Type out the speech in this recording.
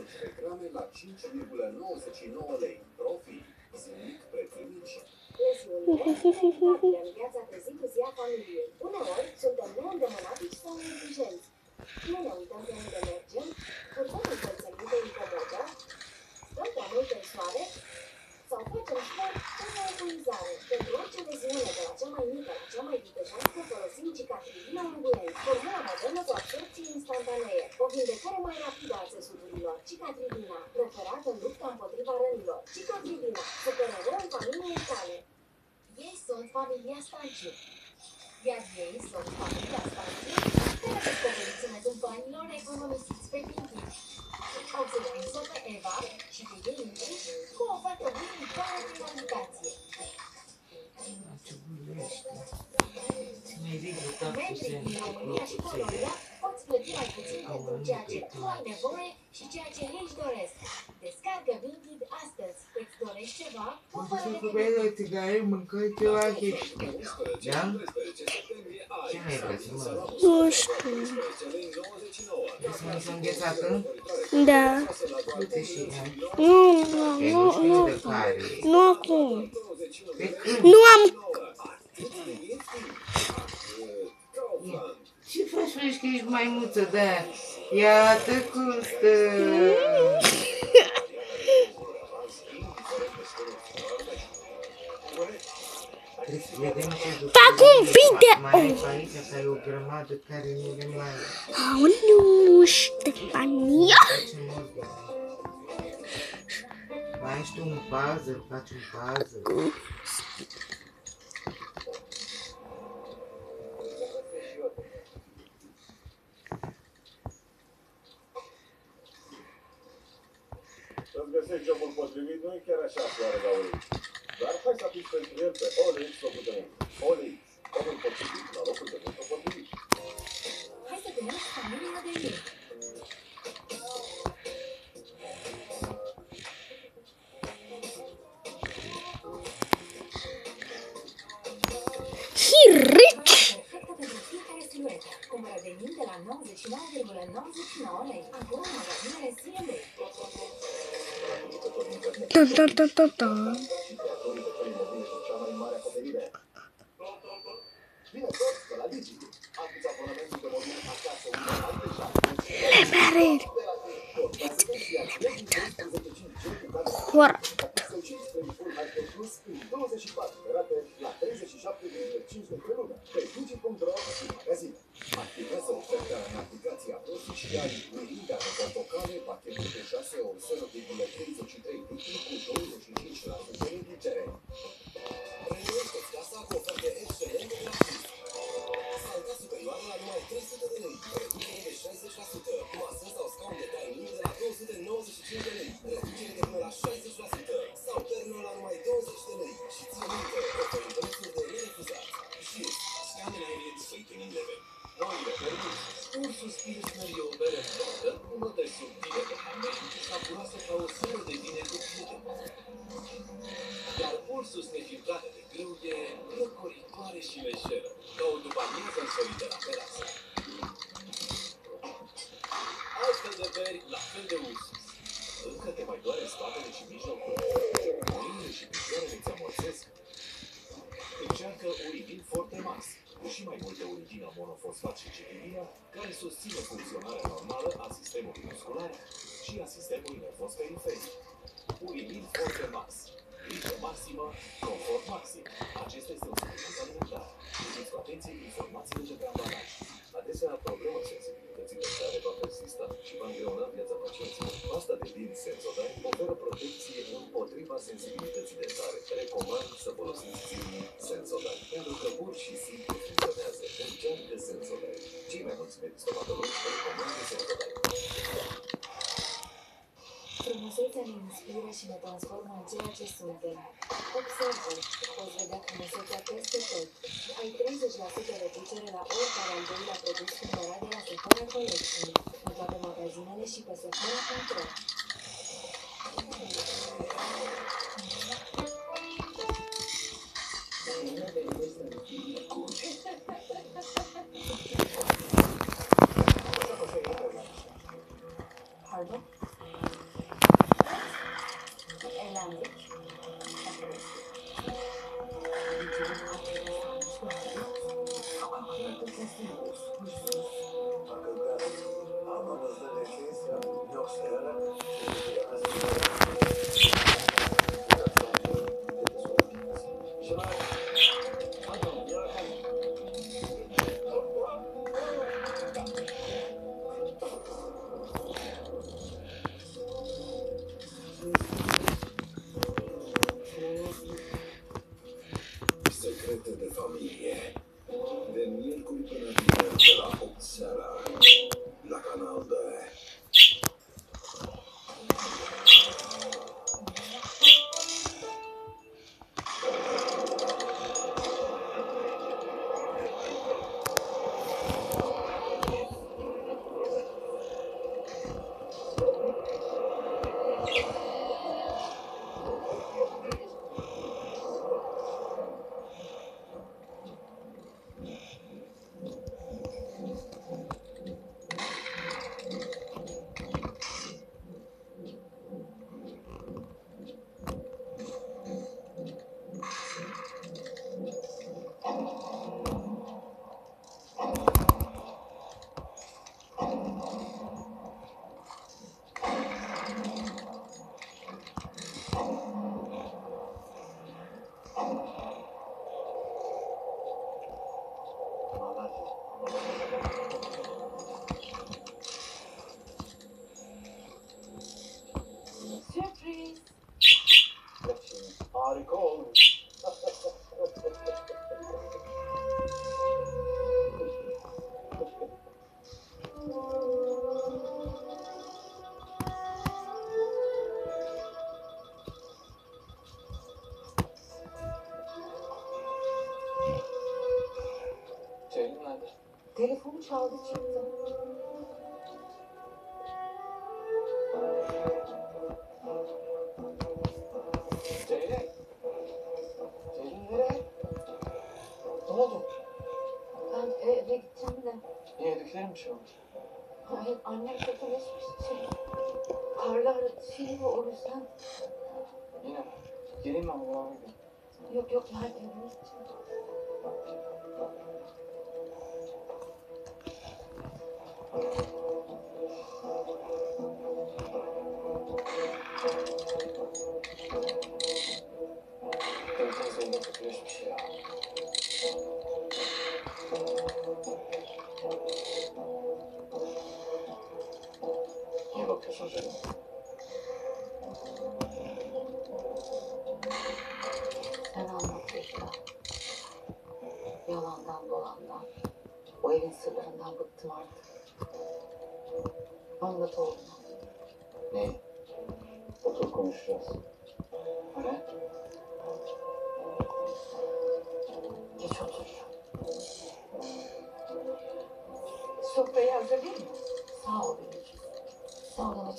12 grame la 5,99 lei. Profi, zilnic prețuri mici. Lesiunile sunt inevitabile în viața de zi cu zi a familiei. Uneori suntem neîndemânatici sau neglijenți. Nu ne uităm de unde mergem, purtăm încălțăminte incomodă, stăm prea mult în soare sau facem sport în epuizare. Pentru orice leziune, de la cea mai mică la cea mai vitejească, folosim Cicatricina Unguent, formula modernă cu absorbție instantanee, o vindecare mai rapidă a țesuturilor. Cicatricina, preferată în lupta împotriva rănilor. Cicatricina, supereroul familiei tale. Ei sunt familia Stanciu. Iar ei sunt familia Stanciu, care descoperiți în banilor economisiți pe Pinky. Au surprins-o pe Eva și pe ei înșiși cu o ofertă unitară din aplicație. Membrii din România și Polonia poți plăti mai puțin pentru ceea ce tu ai nevoie și ceea ce ei își doresc. Descarcă Vinted astăzi. Îți dorești ceva? Cumpără de țigare, mâncări ceva chestii. Da? Ce mai vreți, mă? Nu știu. Vrei să mă să înghețată? Da. Du-te și ea. Nu acum. Pe când? Nu am... Ce faci, frăși, că ești maimuță, da? Iată cum stă! Fac un video! Mai ai pe aici, care e o grămadă care nu le mai... Aoleu, Ștefania! Mai ai tu un puzzle, faci un puzzle. Să-ți găsești jobul potrivit nu e chiar așa floare la OLX. Dar hai să aplici pentru el pe OLX locul de muncă. OLX, omul potrivit la locul de muncă potrivit. Hai să cunoști familia de ei. Hiric! Perfectă pentru fiecare siluetă. Cumpără denim de la 99,99 lei. Acum în magazinele CMA. Ta-ta-ta-ta-ta. Lebereri. Corect. 24 rate la 37,5 de pe lună. Pe Digi.ro și magazin. Activează oferta în aplicația Profi și ai mirinda de portocale, pachetul de 6 ori 0,33 litri cu 25% reducere. Renuiește-ți casa cu oferte excelente de la Fix. Salda superioară la numai 300 de lei. Reducere de 60%. Masă sau scaun de dining de la 295 de lei. Reducere de până la 60%. Sau pernă la numai 20 de lei. Și ține minte, oferi prețuri de nerefuzat. Și Scandinavian Sleeping 11. Noile permiși. Ursus Pilsner e o bere fortă, cu note subtile de hamei, sapuroasă ca o sără de vine cu prieteni. Iar Ursus nefiltrată de grâu e răcoritoare și lejeră, ca o după-amiază însorită la terasă. Altfel de beri, la fel de Ursus. Încă te mai doare spatele și mijlocul? Mâinile și picioarele ți amorțesc? Încearcă Uridin Forte Max, cu și mai multe uridină monofosfat și citidină, care susține funcționarea normală a sistemului muscular și a sistemului nervos periferic. Uridin Forte Max. Grijă maximă, confort maxim. Acesta este un supliment alimentar. Citiți cu atenție informațiile de pe ambalaj. Adesea, problema sensibilității dentare va persista și va îngreuna viața pacienților. Pasta de dinți Sensodyne oferă protecție împotriva sensibilității dentare. Recomand să folosiți zilnic Sensodyne, pentru că pur și simplu funcționează. Încearcă Sensodyne. Cei mai mulți medici stomatologi recomandă Sensodyne. Frumusețea ne inspiră și ne transformă în ceea ce suntem. Observă, poți vedea frumusețea peste tot. Ai 30% reducere la oricare al doilea produs cumpărat de la Sephora Collection, în toate magazinele și pe Sephora.ro. Pardon? Evlendik. Vücudum hakkında sanmış bu hayat. Sokaklarda geziyoruz, hırsız. Akılda almamızda neşeyiz ya. Yoksa yarın Segreto de famiglie. Del miercuri până vineri de la 8 seara la Canal D. Sürpriz. Harika olmuş. Ceylin nerede? Telefonu çaldı çıktı. Ceylin. Ceylin nereye? Ne oldu? Ben eve gideceğim de. Niye evdekilerin bir şey olmuş? Hayır, annem kötüleşmiş. Karlı aradı şeyi o yüzden. Yine. Geleyim ben babama gideyim. Yok yok, ben eve gideceğim. Teyzen Zeynep kötüleşmiş ya. Niye bakıyorsun Ceylin? Sen anlat işte. Yalandan dolandan. O evin sırlarından bıktım artık. Anlat oğlum. Ne? Otur konuşacağız. O ne? Geç otur. Sofrayı hazırlayayım mı? Sağ ol Gülücüğüm. Sağ ol.